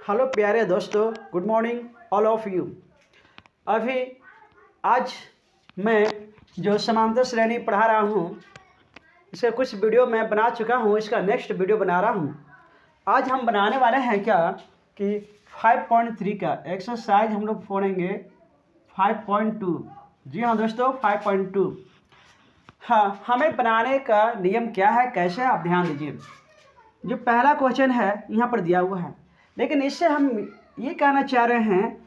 Hello प्यारे दोस्तों, good morning all of you. अभी आज मैं जो समांतर श्रेणी पढ़ा रहा हूँ, इसका कुछ वीडियो मैं बना चुका हूँ, इसका नेक्स्ट वीडियो बना रहा हूँ। आज हम बनाने वाले हैं क्या कि 5.3 का एक्सरसाइज हम लोग पढ़ेंगे 5.2। जी हाँ दोस्तों, 5.2। हाँ, हमें बनाने का नियम क्या है, कैसे, आप ध्यान दीजिए। जो पहला क्वेश्चन है यहाँ पर दिया हुआ है, लेकिन इससे हम ये कहना चाह रहे हैं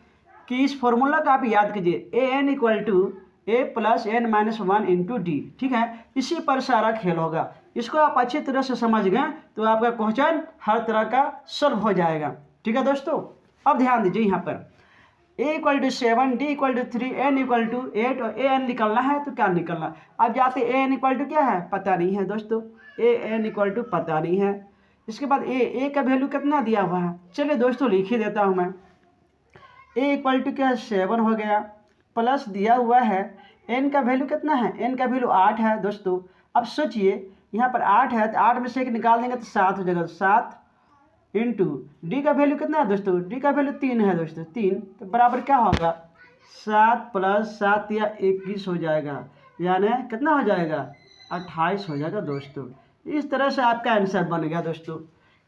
कि इस फॉर्मूला का आप याद कीजिए, A N equal to A plus N minus one into D. ठीक है, इसी पर सारा खेल होगा। इसको आप अच्छी तरह से समझ गए तो आपका क्वेश्चन हर तरह का सॉल्व हो जाएगा। ठीक है दोस्तों, अब ध्यान दीजिए। यहाँ पर A equal to 7, D equal to 3, N equal to 8 और ए एन निकलना है। तो क्या निकलना, अब जाते ए एन इक्वल टू क्या है, पता नहीं है दोस्तों। ए एन इक्वल टू पता नहीं है। इसके बाद ए का वैल्यू कितना दिया हुआ है, चलिए दोस्तों लिख ही देता हूँ मैं। ए इक्वल टू क्या है, 7 हो गया, प्लस दिया हुआ है एन का वैल्यू कितना है, एन का वैल्यू 8 है दोस्तों। अब सोचिए यहाँ पर 8 है तो 8 में से एक निकाल देंगे तो 7 हो जाएगा। 7 इंटू डी का वैल्यू कितना है दोस्तों, डी का वैल्यू 3 है दोस्तों। 3 तो बराबर क्या होगा, 7 प्लस 7 या 21 हो जाएगा, यानी कितना हो जाएगा, 28 हो जाएगा दोस्तों। इस तरह से आपका आंसर बन गया दोस्तों।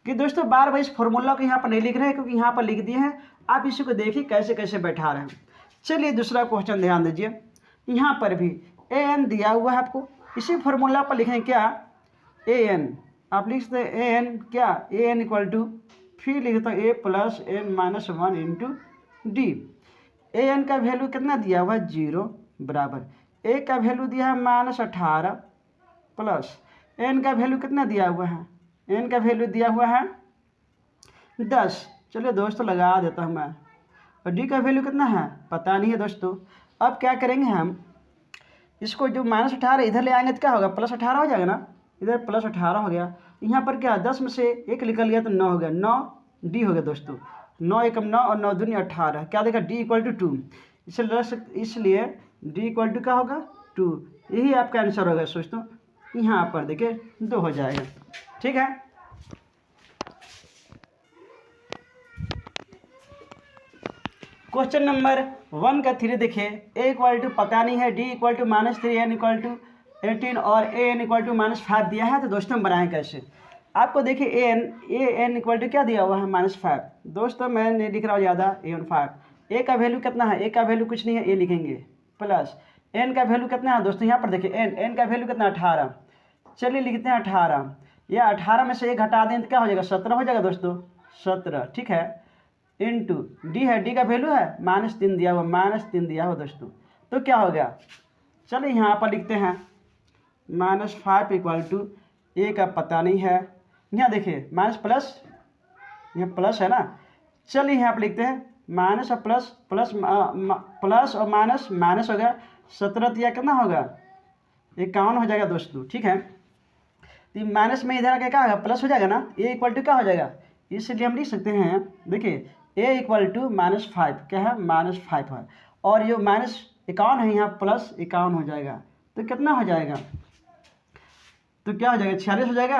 कि दोस्तों बार बार इस फॉर्मूला को यहाँ पर नहीं लिख रहे हैं, क्योंकि यहाँ पर लिख दिए हैं। आप इसी को देखिए कैसे कैसे बैठा रहे हैं। चलिए दूसरा क्वेश्चन ध्यान दीजिए। यहाँ पर भी ए एन दिया हुआ है आपको, इसी फॉर्मूला पर लिखें क्या, ए एन। आप लिख सकते हैं ए एन क्या, ए एन इक्वल टू, फिर लिखता हूँ A plus N minus one into D. A N का वैल्यू कितना दिया हुआ है, 0 बराबर ए का वैल्यू दिया है -18 प्लस एन का वैल्यू कितना दिया हुआ है, एन का वैल्यू दिया हुआ है 10। चलिए दोस्तों लगा देता हूँ मैं। और डी का वैल्यू कितना है, पता नहीं है दोस्तों। अब क्या करेंगे हम, इसको जो -18 इधर ले आएंगे तो क्या होगा, +18 हो जाएगा ना। इधर +18 हो गया, यहाँ पर क्या 10 में से एक निकल गया तो 9 हो गया, 9 डी हो गया दोस्तों। 9 एकम 9 और 9 दूनी 18, क्या देखा, डी इक्वल टू 2। इसलिए डी इक्वल टू क्या होगा, 2। यही आपका आंसर होगा दोस्तों। यहाँ पर देखिए 2 हो जाएगा। ठीक है, क्वेश्चन नंबर 1 का 3 देखिए। ए इक्वल टू पता नहीं है, D equal to -3, N equal to 18 और ए एन इक्वल टू -5 दिया है। तो दोस्तों हम बनाएं कैसे, आपको देखिए ए एन इक्वल टू क्या दिया हुआ है, -5। दोस्तों मैं नहीं लिख रहा हूँ ज़्यादा, ए एन 5। ए का वैल्यू कितना है, ए का वैल्यू कुछ नहीं है, ए लिखेंगे प्लस एन का वैल्यू कितना है दोस्तों, यहाँ पर देखिए एन का वैल्यू कितना, 18। चलिए लिखते हैं 18। या 18 में से एक हटा दें तो क्या हो जाएगा, 17 हो जाएगा दोस्तों, 17। ठीक है, इंटू डी है, डी का वैल्यू है -3 दिया हुआ, -3 दिया हुआ दोस्तों। तो क्या हो गया, चलिए यहाँ पर लिखते हैं -5 इक्वल टू, ए का पता नहीं है, यहाँ देखिए माइनस प्लस, यहाँ प्लस है ना। चलिए यहाँ पर लिखते हैं माइनस और प्लस, प्लस और माइनस माइनस हो गया, 17 या कितना होगा, 51 हो जाएगा दोस्तों। ठीक है, तो माइनस में इधर आके क्या होगा, प्लस हो जाएगा ना। ए इक्वल टू क्या हो जाएगा, इसलिए हम लिख सकते हैं, देखिए ए इक्वल टू -5 क्या है, -5 है, और ये -51 है, यहाँ +51 हो जाएगा। तो कितना हो जाएगा, तो क्या हो जाएगा, 46 हो जाएगा।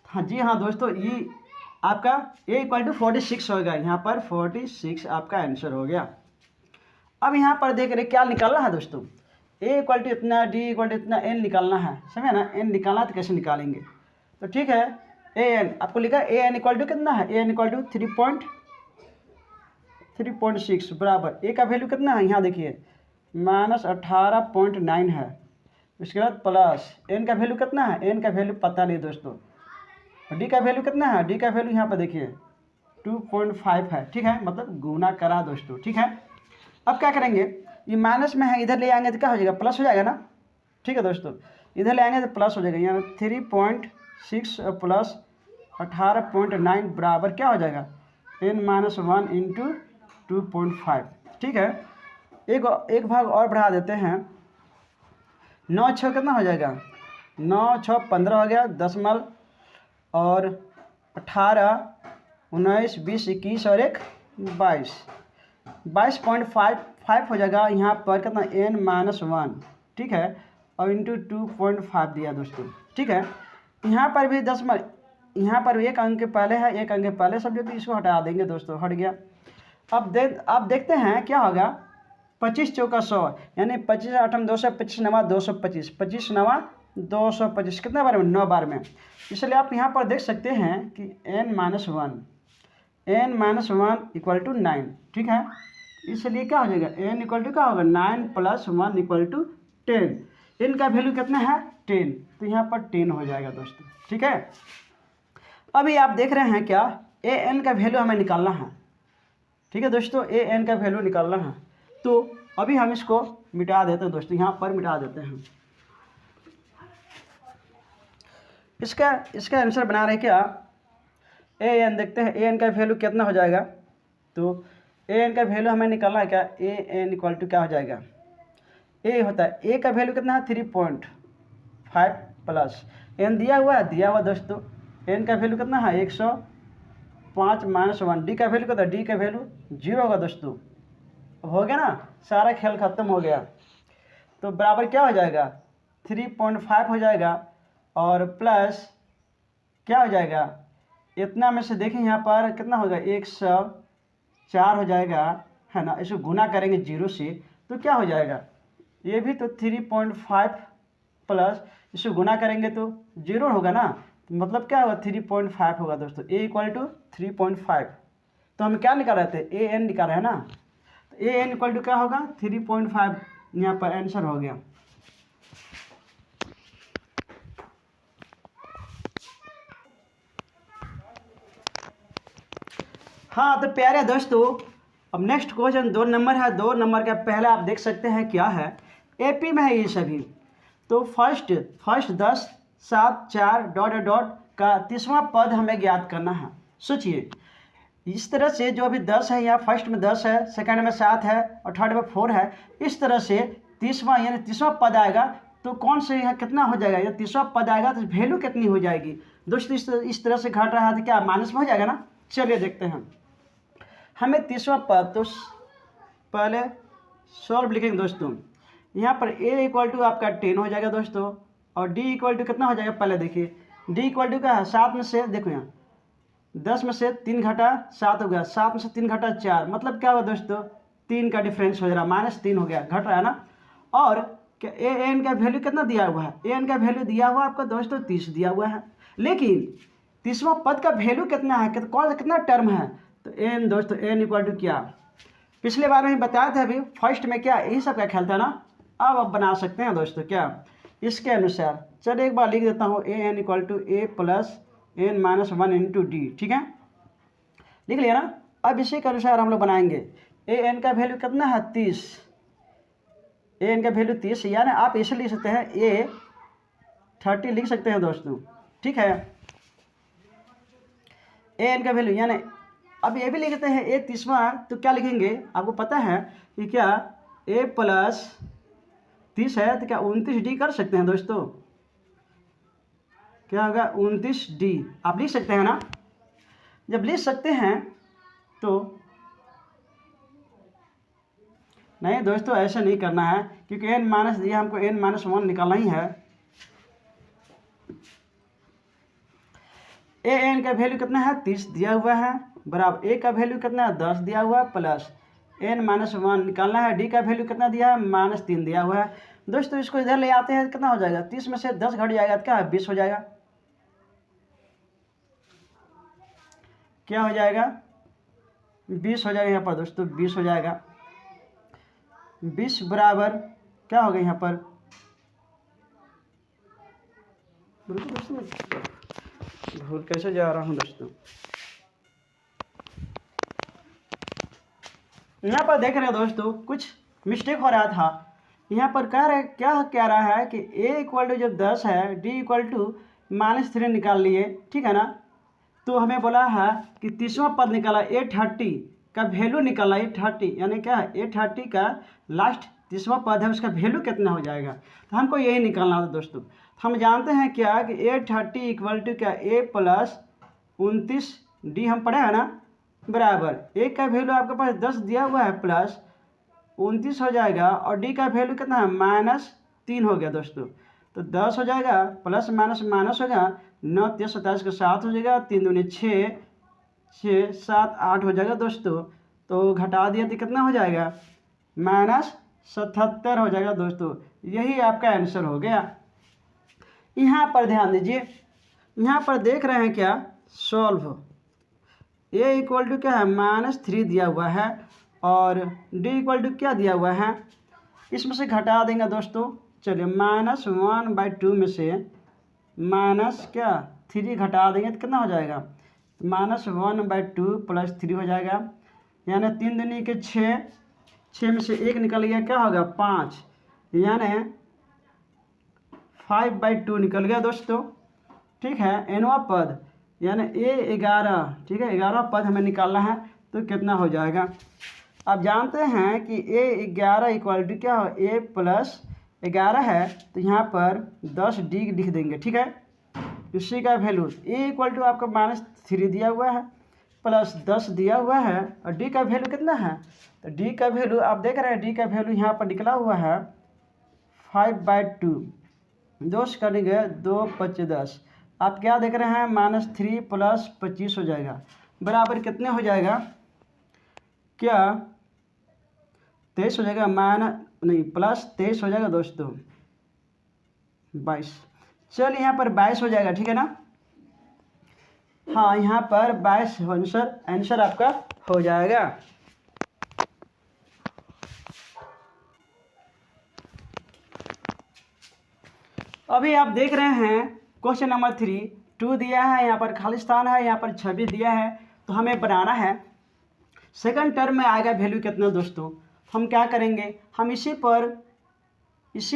हाँ जी हाँ दोस्तों, ये आपका ए इक्वल टू 46 होगा। यहाँ पर 46 आपका आंसर हो गया। अब यहाँ पर देख रहे क्या निकालना है दोस्तों, ए इक्वल टू इतना, डी इक्वल टू इतना, एन निकालना है, समझे ना। एन निकालना तो कैसे निकालेंगे, तो ठीक है, ए एन आपको लिखा ए एन इक्वल टू कितना है, ए एन इक्वल टू 3.6 बराबर ए का वैल्यू कितना है, यहाँ देखिए -18.9 है। उसके बाद प्लस एन का वैल्यू कितना है, एन का वैल्यू पता नहीं दोस्तों। डी का वैल्यू कितना है, डी का वैल्यू यहाँ पर देखिए 2.5 है। ठीक है, मतलब गुना करा दोस्तों। ठीक है, अब क्या करेंगे, ये माइनस में है, इधर ले आएंगे तो क्या हो जाएगा, प्लस हो जाएगा ना। ठीक है दोस्तों, इधर ले आएंगे तो प्लस हो जाएगा, यहाँ 3.6 प्लस 18.9 बराबर क्या हो जाएगा, n-1 इंटू 2.5। ठीक है, एक भाग और बढ़ा देते हैं, 9 6 कितना हो जाएगा, 9 6 15 हो गया, 10 और 18 19 20 21 और 1 22, 22.5 हो जाएगा। यहाँ पर कितना, n-1। ठीक है, और इंटू 2.5 दिया दोस्तों। ठीक है, यहाँ पर भी यहाँ पर भी एक अंक पहले है, एक अंक पहले सब्जेक्ट, तो इसको हटा देंगे दोस्तों, हट गया। अब देखते हैं क्या होगा। 25 चौका 100, यानी 25 आठम 225 नवा 225, 25 नवा 225, कितना बार में? 9 बार में। इसलिए आप यहाँ पर देख सकते हैं कि n-1 इक्वल टू 9, ठीक है। इसलिए क्या हो जाएगा, n इक्वल टू क्या होगा, 9 + 1 इक्वल टू 10। n का वैल्यू कितना है, 10, तो यहाँ पर 10 हो जाएगा दोस्तों, ठीक है। अभी आप देख रहे हैं क्या, an का वैल्यू हमें निकालना है, ठीक है दोस्तों, an का वैल्यू निकालना है। तो अभी हम इसको मिटा देते हैं दोस्तों, यहाँ पर मिटा देते हैं। इसका आंसर बना रहे क्या, an देखते हैं an का वैल्यू कितना हो जाएगा। तो an का वैल्यू हमें निकालना है क्या, an इक्वल टू क्या हो जाएगा, a होता है, a का वैल्यू कितना है 3.5 प्लस n दिया हुआ दोस्तों, n का वैल्यू कितना है 105 - 1, d का वैल्यू कितना, d का वैल्यू 0 होगा दोस्तों। हो गया ना, सारा खेल खत्म हो गया। तो बराबर क्या हो जाएगा, 3.5 हो जाएगा, और प्लस क्या हो जाएगा, इतना में से देखें यहाँ पर कितना होगा, 104 हो जाएगा, है ना। इसको गुना करेंगे 0 से तो क्या हो जाएगा, ये भी तो 3.5 प्लस इसको गुना करेंगे तो 0 होगा ना, तो मतलब क्या होगा, 3.5 होगा दोस्तों, a इक्वल टू 3.5। तो हम क्या निकाल रहे थे, an निकाल रहे हैं ना, तो an इक्वल टू क्या होगा 3.5, यहाँ पर आंसर हो गया। हाँ तो प्यारे दोस्तों, अब नेक्स्ट क्वेश्चन 2 नंबर है। 2 नंबर का पहले आप देख सकते हैं क्या है, एपी में है ये सभी। तो फर्स्ट 10 7 4 डॉट डॉट का 30वां पद हमें ज्ञात करना है। सोचिए, इस तरह से जो अभी 10 है, यहाँ फर्स्ट में 10 है, सेकंड में 7 है और थर्ड में 4 है, इस तरह से 30वां यानी 30वां पद आएगा तो कौन से यहाँ कितना हो जाएगा, या 30वां पद आएगा तो वैल्यू कितनी हो जाएगी दोस्तों। इस तरह से घट रहा है तो क्या माइनस में हो जाएगा ना। चलिए देखते हैं, हमें 30वां पद तो पहले सॉल्व लिखेंगे दोस्तों। यहाँ पर a इक्वल टू आपका 10 हो जाएगा दोस्तों, और d इक्वल टू कितना हो जाएगा, पहले देखिए d इक्वल टू क्या है, 7 में से देखो यहाँ 10 में से 3 घटा 7 हो गया, 7 में से 3 घटा 4, मतलब क्या हुआ दोस्तों, 3 का डिफरेंस हो जा रहा है, -3 हो गया, घट रहा है ना। और क्या an का वैल्यू कितना दिया हुआ है, an का वैल्यू दिया हुआ आपका दोस्तों 30 दिया हुआ है, लेकिन 30वां पद का वैल्यू कितना है, कितना टर्म है, तो n दोस्तों n इक्वल टू क्या, पिछले बार में बताया था अभी फर्स्ट में क्या यही सब का ख्याल था ना। अब बना सकते हैं दोस्तों क्या, इसके अनुसार। चलिए एक बार लिख देता हूँ, an equal to a plus n - 1 into D, ठीक है, लिख लिया ना। अब इसी के अनुसार हम लोग बनाएंगे। an का वैल्यू कितना है 30, an का वैल्यू 30, यानी आप इसे लिख सकते हैं a 30 लिख सकते हैं दोस्तों, ठीक है। an का वैल्यू यानी अब ये भी लिखते हैं a 30वां, तो क्या लिखेंगे आपको पता है कि क्या a प्लस 30 है तो क्या 29d कर सकते हैं दोस्तों, क्या होगा 29d, आप लिख सकते हैं ना। जब लिख सकते हैं तो नहीं दोस्तों, ऐसा नहीं करना है, क्योंकि n माइनस दिया हमको, n - 1 निकालना ही है। an का वैल्यू कितना है 30 दिया हुआ है, बराबर a का वैल्यू कितना है 10 दिया हुआ है, प्लस n - 1 निकालना है, d का वैल्यू कितना दिया है -3 दिया हुआ है दोस्तों। इसको इधर ले आते हैं, कितना हो जाएगा, 30 में से 10 घट जाएगा तो क्या है 20 हो जाएगा, क्या हो जाएगा 20 हो जाएगा यहाँ पर दोस्तों, 20 हो जाएगा। 20 बराबर क्या होगा यहाँ पर, दोस्तों भूल कैसे जा रहा हूँ दोस्तों, यहाँ पर देख रहे हैं दोस्तों कुछ मिस्टेक हो रहा था। यहाँ पर कह रहा है कि a इक्वल टू जब 10 है, d इक्वल टू -3 निकाल लिए, ठीक है ना। तो हमें बोला है कि 30वां पद निकाला, a30 का वैल्यू निकाला, a30 यानी क्या है, a30 का लास्ट 30वां पद है, उसका वैल्यू कितना हो जाएगा, तो हमको यही निकालना था दोस्तों। हम जानते हैं क्या कि a30 इक्वल टू क्या a प्लस 29d, हम पढ़े हैं ना, बराबर a का वैल्यू आपके पास 10 दिया हुआ है, प्लस 29 हो जाएगा, और d का वैल्यू कितना है -3 हो गया दोस्तों। तो 10 हो जाएगा, प्लस माइनस माइनस होगा, 9 3 27 का 7 हो जाएगा, 3 दूनी 6, 6 7 8 हो जाएगा दोस्तों। तो घटा दिया तो कितना हो जाएगा, -77 हो जाएगा दोस्तों। यही आपका आंसर हो गया। यहाँ पर ध्यान दीजिए, यहाँ पर देख रहे हैं क्या, सॉल्व ए इक्वल टू क्या है, -3 दिया हुआ है और डी इक्वल टू क्या दिया हुआ है, इसमें से घटा देंगे दोस्तों। चलिए -1/2 में से माइनस क्या 3 घटा देंगे तो कितना हो जाएगा, -1/2 + 3 हो जाएगा, यानी 3 दूनी के 6, 6 में से 1 निकल गया, क्या होगा 5, यानी 5/2 निकल गया दोस्तों। ठीक है, nवां पद यानी A11, ठीक है, 11 पद हमें निकालना है, तो कितना हो जाएगा। आप जानते हैं कि A11 इक्वल टू क्या हो, A + 11 है, तो यहाँ पर 10D लिख देंगे। ठीक है, इसी का वैल्यू A इक्वल टू आपका -3 दिया हुआ है प्लस 10 दिया हुआ है, और D का वैल्यू कितना है, तो D का वैल्यू आप देख रहे हैं, D का वैल्यू यहाँ पर निकला हुआ है 5/2, 2 करेंगे 2 5 10, आप क्या देख रहे हैं, -3 + 25 हो जाएगा, बराबर कितने हो जाएगा, क्या 23 हो जाएगा, +23 हो जाएगा दोस्तों, 22। चलिए यहाँ पर 22 हो जाएगा, ठीक है ना। हाँ, यहाँ पर 22 आंसर आपका हो जाएगा। अभी आप देख रहे हैं क्वेश्चन नंबर 3, 2 दिया है, यहाँ पर खाली स्थान है, यहाँ पर 26 दिया है, तो हमें बनाना है सेकंड टर्म में आएगा वैल्यू कितना दोस्तों। हम क्या करेंगे, हम इसी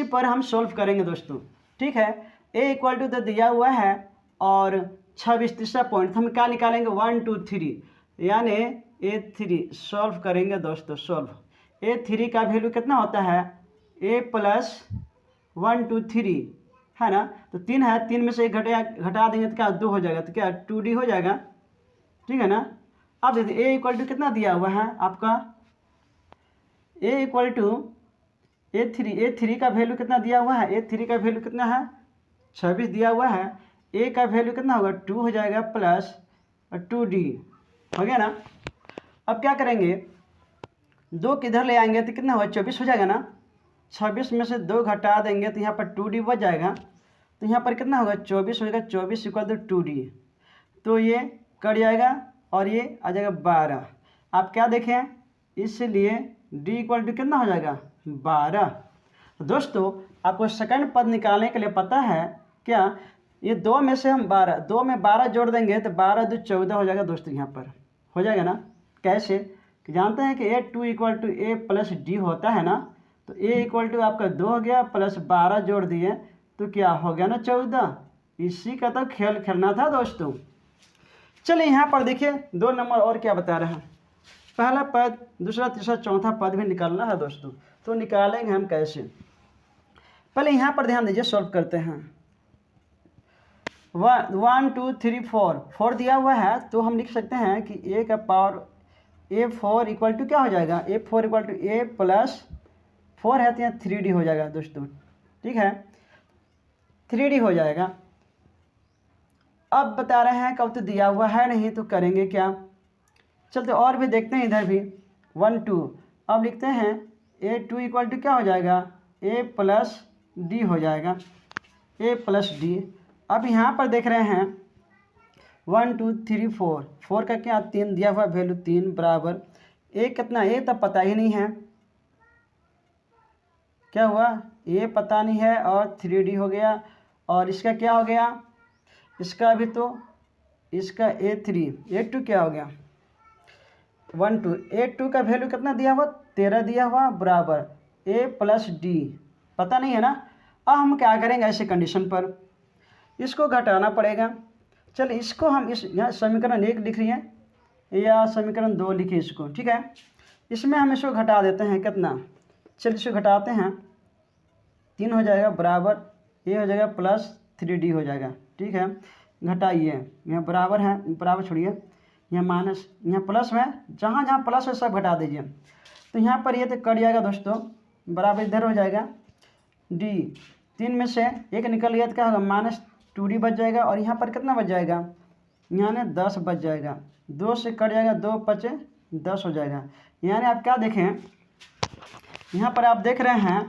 पर हम सोल्व करेंगे दोस्तों। ठीक है, A इक्वल टू तो दिया हुआ है और 26 तीसरा पॉइंट हम क्या निकालेंगे, 1 2 3, यानी A3 सॉल्व करेंगे दोस्तों। सॉल्व A3 का वैल्यू कितना होता है, A + 1 2 3 है ना, तो 3 है, 3 में से 1 घटा देंगे तो क्या 2 हो जाएगा, तो क्या 2D हो जाएगा। ठीक है ना। अब देखिए A इक्वल टू कितना दिया हुआ है आपका, A इक्वल टू A3 का वैल्यू कितना दिया हुआ है, A3 का वैल्यू कितना है 26 दिया हुआ है, A का वैल्यू कितना होगा 2 हो जाएगा प्लस 2D हो गया ना। अब क्या करेंगे, 2 किधर ले आएंगे तो कितना होगा 24 हो जाएगा ना, 26 में से 2 घटा देंगे तो यहाँ पर 2D बच जाएगा, तो यहाँ पर कितना होगा 24 हो जाएगा, 24 इक्वल टू 2D, तो ये कट जाएगा और ये आ जाएगा 12। आप क्या देखें, इसलिए D इक्वल टू कितना हो जाएगा 12। दोस्तों आपको सेकंड पद निकालने के लिए पता है क्या, ये 2 में से हम 2 में 12 जोड़ देंगे तो 12 2 14 हो जाएगा दोस्तों, यहाँ पर हो जाएगा ना। कैसे कि जानते हैं कि A2 equal to A + D होता है ना, तो A इक्वल टू आपका 2 हो गया प्लस 12 जोड़ दिए तो क्या हो गया ना 14। इसी का तो खेल खेलना था दोस्तों। चलिए यहाँ पर देखिए 2 नंबर और क्या बता रहे हैं, पहला पद, दूसरा, तीसरा, चौथा पद भी निकालना है दोस्तों, तो निकालेंगे हम कैसे, पहले यहाँ पर ध्यान दीजिए, सॉल्व करते हैं। 1 2 3 4 दिया हुआ है, तो हम लिख सकते हैं कि A का पावर A4 इक्वल टू क्या हो जाएगा, A4 इक्वल टू A + 4 है तो यहाँ 3D हो जाएगा दोस्तों। ठीक है, 3D हो जाएगा। अब बता रहे हैं कब तो दिया हुआ है नहीं, तो करेंगे क्या, चलते और भी देखते हैं इधर भी 1 2। अब लिखते हैं A2 इक्वल टू क्या हो जाएगा, A + D हो जाएगा, A + D। अब यहाँ पर देख रहे हैं 1 2 3 4 का क्या 3 दिया हुआ वैल्यू 3 बराबर A कितना, A तब पता ही नहीं है, क्या हुआ A पता नहीं है और 3D हो गया, और इसका क्या हो गया, इसका भी तो इसका A2 क्या हो गया 1 2, A2 का वैल्यू कितना दिया हुआ 13 दिया हुआ बराबर A + D पता नहीं है ना। अब हम क्या करेंगे, ऐसे कंडीशन पर इसको घटाना पड़ेगा। चलिए इसको हम यहाँ समीकरण 1 लिख रही हैं या समीकरण 2 लिखिए इसको। ठीक है, इसमें हम इसको घटा देते हैं कितना, चलिए इसको घटाते हैं, 3 हो जाएगा बराबर A हो जाएगा प्लस 3D हो जाएगा। ठीक है, घटाइए, यहाँ बराबर है, बराबर छोड़िए, यहाँ माइनस, यहाँ प्लस में, जहाँ जहाँ प्लस है सब घटा दीजिए, तो यहाँ पर ये तो कट जाएगा दोस्तों, बराबर इधर हो जाएगा D, 3 में से 1 निकल गया तो क्या होगा 2D बच जाएगा और यहाँ पर कितना बच जाएगा, यानी 10 बच जाएगा। 2 से कट जाएगा, 2 5 10 हो जाएगा। यानी आप क्या देखें, यहाँ पर आप देख रहे हैं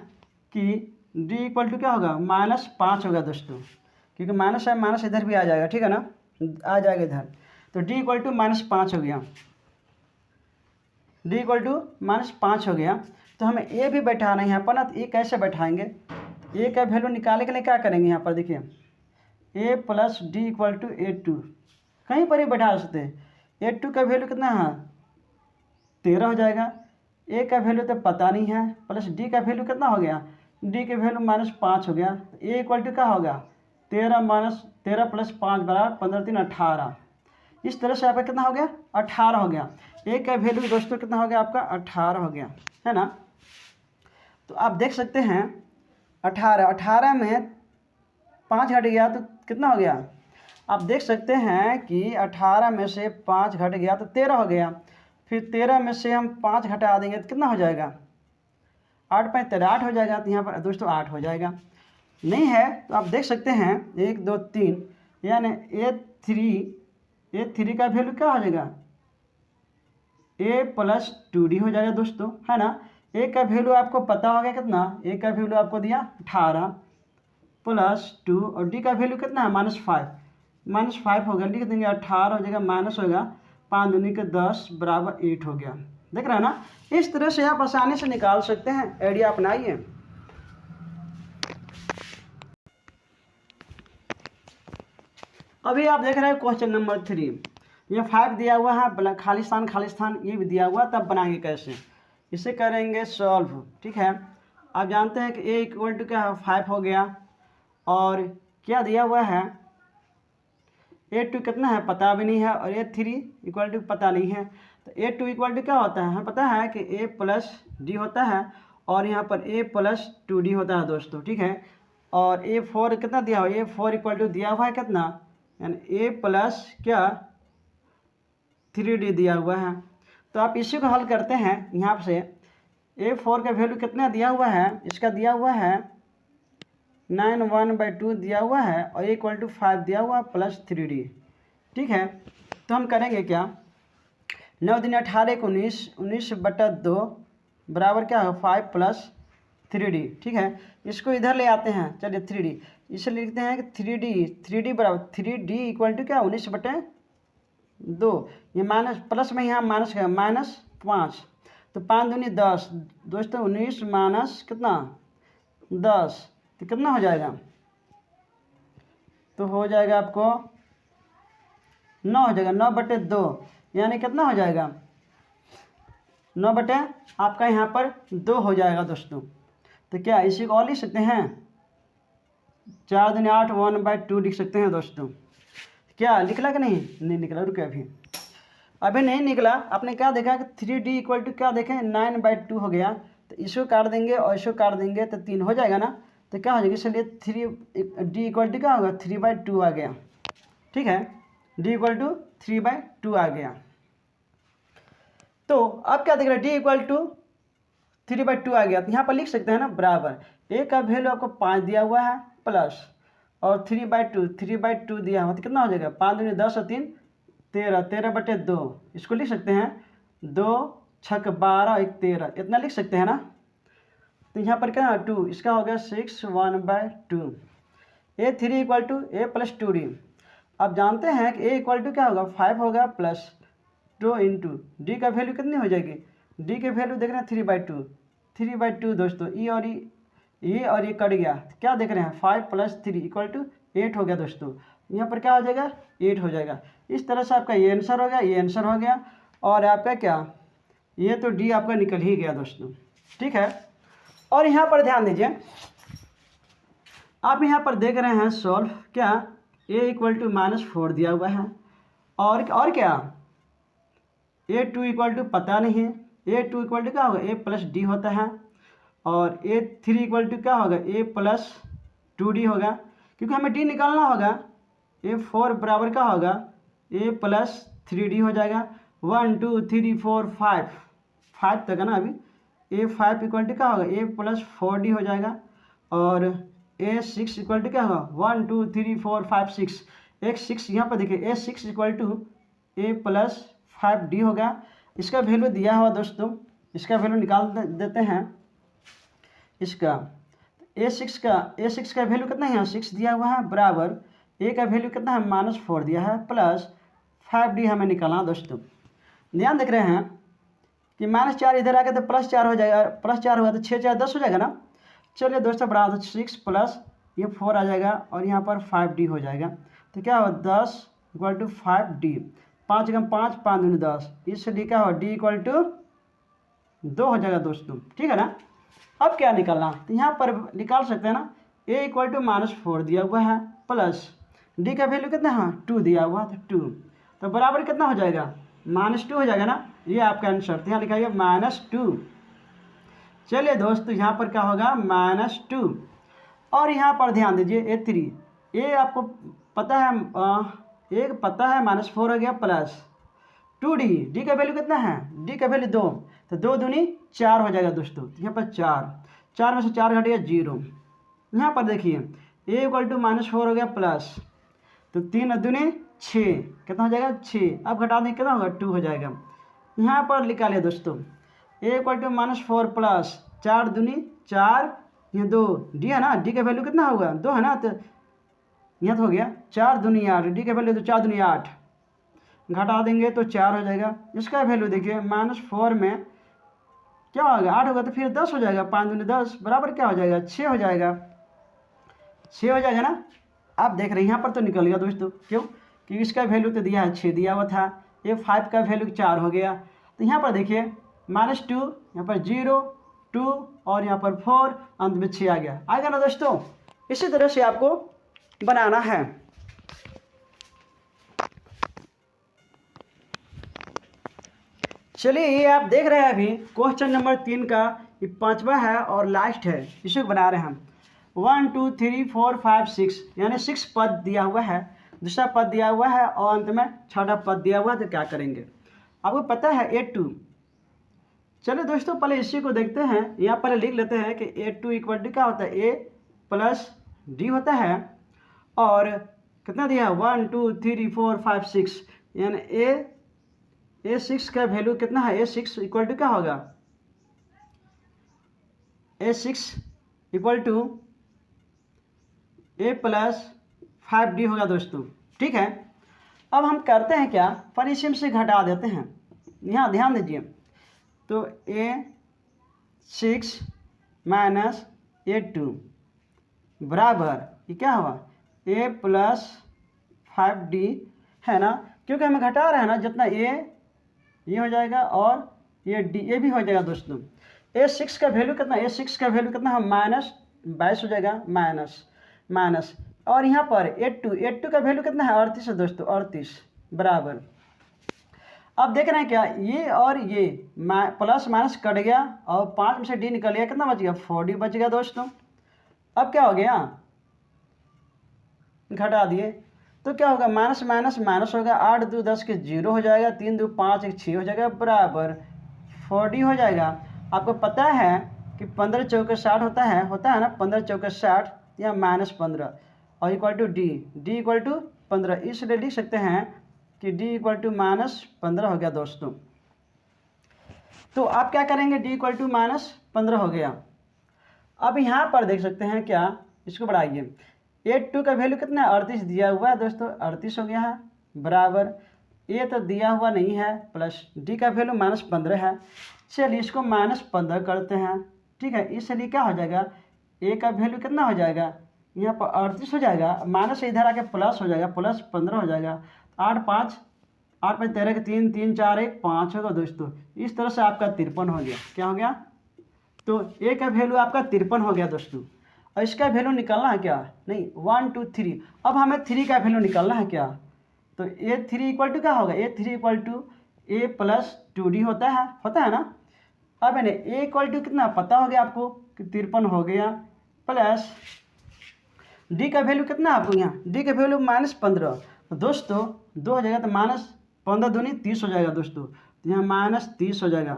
कि D इक्वल टू क्या होगा, -5 होगा दोस्तों, क्योंकि माइनस है, माइनस इधर भी आ जाएगा, ठीक है ना, आ जाएगा इधर। तो D इक्वल टू -5 हो गया, D इक्वल टू -5 हो गया। तो हमें ए भी बैठाना है यहाँ पर ना, तो ए कैसे बैठाएंगे, ए का वैल्यू निकालने के लिए क्या करेंगे, यहाँ पर देखिए a plus D equal to A2, कहीं पर ही बैठा सकते हैं। A2 का वैल्यू कितना है, 13 हो जाएगा। ए का वैल्यू तो पता नहीं है, प्लस डी का वैल्यू कितना हो गया, डी के वैल्यू -5 हो गया। तो ए इक्वल टू क्या होगा, 13 प्लस 5 बराबर 15 3 18। इस तरह से आपका कितना हो गया, 18 हो गया। ए का वैल्यू दोस्तों कितना हो गया आपका, 18 हो गया, है ना। तो आप देख सकते हैं 18 में 5 घट गया तो कितना हो गया, आप देख सकते हैं कि 18 में से 5 घट गया तो 13 हो गया। फिर 13 में से हम 5 घटा देंगे तो कितना हो जाएगा, 8 5 13 8 हो जाएगा। तो यहाँ पर दोस्तों 8 हो जाएगा। नहीं है तो आप देख सकते हैं 1 2 3, यानी A3 का वैल्यू क्या हो जाएगा, A प्लस 2D हो जाएगा दोस्तों, है ना। ए का वैल्यू आपको पता होगा कितना, ए का वैल्यू आपको दिया 18 प्लस 2 और डी का वैल्यू कितना है, -5 होगा, लिख देंगे 18 हो जाएगा, माइनस होगा 5 दूनी के 10 बराबर 8 हो गया। देख रहे हैं ना, इस तरह से आप आसानी से निकाल सकते हैं। आइडिया अपनाइए। अभी आप देख रहे हैं क्वेश्चन नंबर 3, ये 5 दिया हुआ है, खालिस्तान ये भी दिया हुआ, तब बनाएंगे कैसे, इसे करेंगे सॉल्व, ठीक है। आप जानते हैं कि ए इक्वल टू क्या है, 5 हो गया, और क्या दिया हुआ है, A2 कितना है पता भी नहीं है, और A3 इक्वल टू पता नहीं है। तो A2 इक्वल टू क्या होता है, हमें पता है कि A प्लस डी होता है, और यहाँ पर A प्लस 2D होता है दोस्तों, ठीक है। और A4 कितना दिया हुआ, A4 इक्वल टू दिया हुआ है कितना, यानी A प्लस क्या 3D दिया हुआ है। तो आप इसी को हल करते हैं। यहाँ से A4 का वैल्यू कितना दिया हुआ है, इसका दिया हुआ है 9 1/2 दिया हुआ है, और A इक्वल टू 5 दिया हुआ प्लस 3D, ठीक है। तो हम करेंगे क्या, 9 दूनी 18 को 19/2 बराबर क्या होगा 5 प्लस 3D, ठीक है। इसको इधर ले आते हैं, चलिए 3D, इसे लिखते हैं कि 3D बराबर 3D इक्वल टू क्या 19/2, ये माइनस प्लस में यहाँ माइनस है, -5, तो 5 दूनी 10 दोस्तों, 19 माइनस कितना 10, तो कितना हो जाएगा, तो हो जाएगा आपको 9 हो जाएगा, 9/2, यानी कितना हो जाएगा 9 बटे आपका यहाँ पर 2 हो जाएगा दोस्तों। तो क्या इसी को और लिख सकते हैं, 4 दूनी 8 1/2 लिख सकते हैं दोस्तों। क्या निकला कि नहीं निकला, रुके अभी नहीं निकला। आपने क्या देखा कि 3D इक्वल टू क्या देखें 9/2 हो गया, तो इसको काट देंगे और इसको काट देंगे तो 3 हो जाएगा ना, तो क्या हो जाएगा, इसलिए 3D इक्वल टू क्या होगा 3/2 आ गया, ठीक है। D इक्वल टू 3/2 आ गया। तो अब क्या देख रहे हैं, D इक्वल टू 3/2 आ गया, तो यहाँ पर लिख सकते हैं ना बराबर, ए का वैल्यू आपको 5 दिया हुआ है प्लस और 3/2 दिया हुआ, तो कितना हो जाएगा 5 दूनी 10 और 3 13, 13/2, इसको लिख सकते हैं 2 6 12 1 13, इतना लिख सकते हैं ना। तो यहाँ पर क्या 2, इसका हो गया 6 1/2। A3 equal to A plus 2D, अब जानते हैं कि A इक्वल टू क्या होगा 5 होगा प्लस 2 इंटू डी का वैल्यू कितनी हो जाएगी, डी के वैल्यू देख रहे हैं 3/2 दोस्तों, ये और ये कट गया, क्या देख रहे हैं 5 + 3 इक्वल टू 8 हो गया दोस्तों। यहाँ पर क्या हो जाएगा 8 हो जाएगा। इस तरह से आपका ये आंसर हो गया, ये आंसर हो गया, और आपका क्या ये तो डी आपका निकल ही गया दोस्तों, ठीक है। और यहाँ पर ध्यान दीजिए, आप यहाँ पर देख रहे हैं सॉल्व, क्या a इक्वल टू -4 दिया हुआ है, और क्या A2 इक्वल टू पता नहीं है, A2 इक्वल टू क्या होगा A प्लस डी होता है, और A3 इक्वल टू क्या होगा A प्लस 2D होगा, क्योंकि हमें D निकालना होगा। A4 बराबर क्या होगा A प्लस 3D हो जाएगा, 1 2 3 4 5 तक है ना अभी। A5 इक्वल टू क्या होगा A प्लस 4D हो जाएगा, और A6 इक्वल टू क्या होगा 1 2 3 4 5 6, एक 6 यहाँ पर देखिए A6 equal to A plus 5D होगा। इसका वैल्यू दिया हुआ दोस्तों, इसका वैल्यू निकाल देते हैं। इसका A6 का वैल्यू कितना है, यहाँ 6 दिया हुआ है, बराबर A का वैल्यू कितना है -4 दिया है, प्लस 5D हमें निकालना दोस्तों। ध्यान देख रहे हैं कि -4 इधर आ गया तो +4 हो जाएगा, +4 होगा तो 6 4 10 हो जाएगा ना। चलिए दोस्तों बढ़ा दो, 6 प्लस ये 4 आ जाएगा और यहाँ पर 5D हो जाएगा। तो क्या होगा 10 इक्वल टू 5D, 5 × 5 5 दूनी 10, इसलिए क्या होगा D इक्वल टू 2 हो जाएगा दोस्तों, ठीक है ना। अब क्या निकालना, तो यहाँ पर निकाल सकते हैं ना, A इक्वल टू -4 दिया हुआ है, प्लस D का वैल्यू कितना है 2 दिया हुआ है, तो 2, तो बराबर कितना हो जाएगा -2 हो जाएगा ना। ये आपका आंसर, तो यहाँ लिखाइए -2। चलिए दोस्तों यहाँ पर क्या होगा -2, और यहाँ पर ध्यान दीजिए A3, ये आपको पता है एक पता है -4 हो गया, प्लस 2D, D का वैल्यू कितना है, D का वैल्यू 2, तो 2 दूनी 4 हो जाएगा दोस्तों। यहाँ पर 4 में से 4 घट गया 0। यहाँ पर देखिए A इक्वल टू -4 हो गया, प्लस तो 3 दूनी 6, कितना हो जाएगा 6, अब घटा दें कितना होगा 2 हो जाएगा। यहाँ पर लिखा लिया दोस्तों A इक्वल टू -4 प्लस 4 दूनी 4, ये 2, D है ना, D का वैल्यू कितना होगा 2 है ना, तो यहाँ तो हो गया 4 दूनी 8, D का वैल्यू तो 4 दूनी 8, घटा देंगे तो 4 हो जाएगा। इसका वैल्यू देखिए -4 में क्या होगा 8 होगा तो फिर 10 हो जाएगा, 5 दूनी 10 बराबर क्या हो जाएगा 6 हो जाएगा, 6 हो जाएगा ना। आप देख रहे हैं यहाँ पर तो निकल गया दोस्तों, क्यों, क्योंकि इसका वैल्यू तो दिया है 6 दिया हुआ था, ये 5 का वैल्यू 4 हो गया। तो यहाँ पर देखिए -2, यहाँ पर 0 2 और यहाँ पर 4, अंत में 6 आ गया, आएगा ना दोस्तों। इसी तरह से आपको बनाना है। चलिए ये आप देख रहे हैं अभी क्वेश्चन नंबर 3 का, ये 5वां है और लास्ट है, इसे बना रहे हैं हम। 1 2 3 4 5 6 यानी 6 पद दिया हुआ है, दूसरा पद दिया हुआ है और अंत में 6वां पद दिया हुआ है। तो क्या करेंगे, आपको पता है A2। चलिए दोस्तों पहले इसी को देखते हैं, यहाँ पर लिख लेते हैं कि A2 इक्वल टू क्या होता है A प्लस D होता है, और कितना दिया है 1 2 3 4 5 6, यानी A6 का वैल्यू कितना है, A6 इक्वल टू क्या होगा A6 equal to A plus 5D होगा दोस्तों, ठीक है। अब हम करते हैं क्या, परिसीम से घटा देते हैं। यहाँ ध्यान दीजिए, तो A6 माइनस A2 बराबर ये क्या हुआ A प्लस 5D है ना, क्योंकि हमें घटा रहे हैं ना, जितना A ये हो जाएगा और ये D ये भी हो जाएगा दोस्तों। A6 का वैल्यू कितना, A6 का वैल्यू कितना है -22 हो जाएगा, माइनस और यहाँ पर A2 का वैल्यू कितना है 38 है दोस्तों, 38 बराबर। अब देख रहे हैं क्या, ये और ये प्लस माइनस कट गया और 5 में से D निकल गया, कितना बच गया 4D बच गया दोस्तों। अब क्या हो गया, घटा दिए तो क्या होगा माइनस माइनस माइनस होगा, 8 2 10 के 0 हो जाएगा, 3 2 5 1 6 हो जाएगा, बराबर 4D हो जाएगा। आपको पता है कि 15 चौके 60 होता है ना, 15 चौके 60 या -15 और equal to D equal to 15, इसलिए लिख सकते हैं कि D इक्वल टू -15 हो गया दोस्तों। तो आप क्या करेंगे, D इक्वल टू -15 हो गया। अब यहाँ पर देख सकते हैं क्या, इसको बढ़ाइए, A2 का वैल्यू कितना है 38 दिया हुआ है दोस्तों, 38 हो गया है, बराबर A तो दिया हुआ नहीं है, प्लस D का वैल्यू -15 है। चलिए इसको -15 करते हैं, ठीक है। इसलिए क्या हो जाएगा, A का वैल्यू कितना हो जाएगा, यहाँ पर 38 हो जाएगा, माइनस से इधर आके प्लस हो जाएगा, प्लस 15 हो जाएगा, 8 5 13 के 3 3 4 1 5 होगा दोस्तों। इस तरह से आपका 53 हो गया, क्या हो गया, तो A का वैल्यू आपका 53 हो गया दोस्तों। और इसका वैल्यू निकालना है क्या, नहीं 1 2 3, अब हमें 3 का वैल्यू निकालना है क्या, तो A3 इक्वल टू क्या होगा, A3 equal to A plus 2D होता है ना। अब इन्हें A इक्वल टू कितना पता हो गया आपको कि 53 हो गया, प्लस D का वैल्यू कितना आपको, यहाँ D का वैल्यू -15, तो दोस्तों 2 हो जाएगा, तो -15 दूनी 30 हो जाएगा दोस्तों, तो यहाँ -30 हो जाएगा,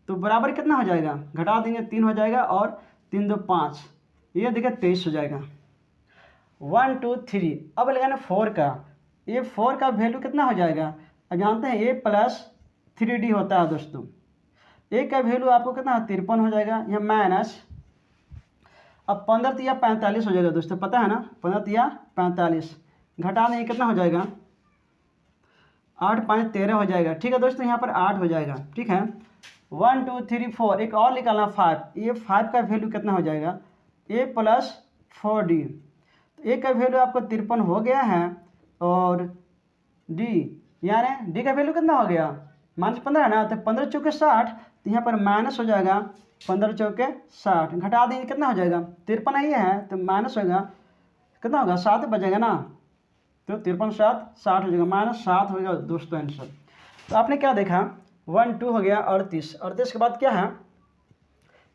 तो बराबर कितना हो जाएगा, घटा देंगे 3 हो जाएगा और 3 2 5, ये देखिए 23 हो जाएगा। 1 2 3। अब लगाना 4 का, ये 4 का वैल्यू कितना हो जाएगा? अब जानते हैं a प्लस 3d होता है दोस्तों। a का वैल्यू आपको कितना 53 हो जाएगा, यह माइनस, अब 15 तिया 45 हो जाएगा दोस्तों, पता है ना, 15 तिया 45, घटा देंगे कितना हो जाएगा, 8 5 13 हो जाएगा। ठीक है दोस्तों, यहाँ पर 8 हो जाएगा। ठीक है, 1 2 3 4, एक और निकालना 5, ये 5 का वैल्यू कितना हो जाएगा, a प्लस 4d। तो a का वैल्यू आपको 53 हो गया है, और d यानी d का वैल्यू कितना हो गया, -15 है ना, तो 15 चौके 60, तो यहाँ पर माइनस हो जाएगा 15 चौके 60, घटा देंगे कितना हो जाएगा, 53 ही है तो माइनस होगा, कितना होगा 7 बचेगा ना, तो 53 7 60 हो जाएगा, -7 होगा दोस्तों आंसर। तो आपने क्या देखा, 1 2 हो गया 38, 38 के बाद क्या है,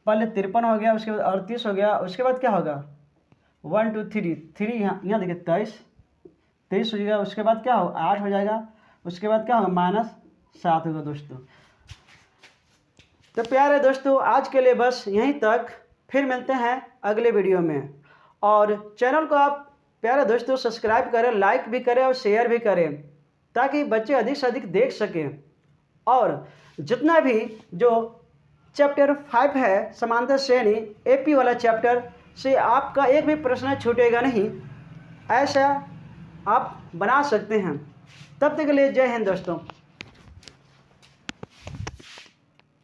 पहले 53 हो गया, उसके बाद 38 हो गया, उसके बाद क्या होगा 1 2 3 3, यहाँ देखिए 23 हो जाएगा, उसके बाद क्या हो 8 हो जाएगा, उसके बाद क्या होगा -7 होगा दोस्तों। तो प्यारे दोस्तों, आज के लिए बस यहीं तक, फिर मिलते हैं अगले वीडियो में। और चैनल को आप प्यारे दोस्तों सब्सक्राइब करें, लाइक भी करें और शेयर भी करें, ताकि बच्चे अधिक से अधिक देख सकें। और जितना भी जो चैप्टर 5 है समांतर श्रेणी एपी वाला चैप्टर से आपका एक भी प्रश्न छूटेगा नहीं, ऐसा आप बना सकते हैं। तब तक के लिए जय हिंद दोस्तों।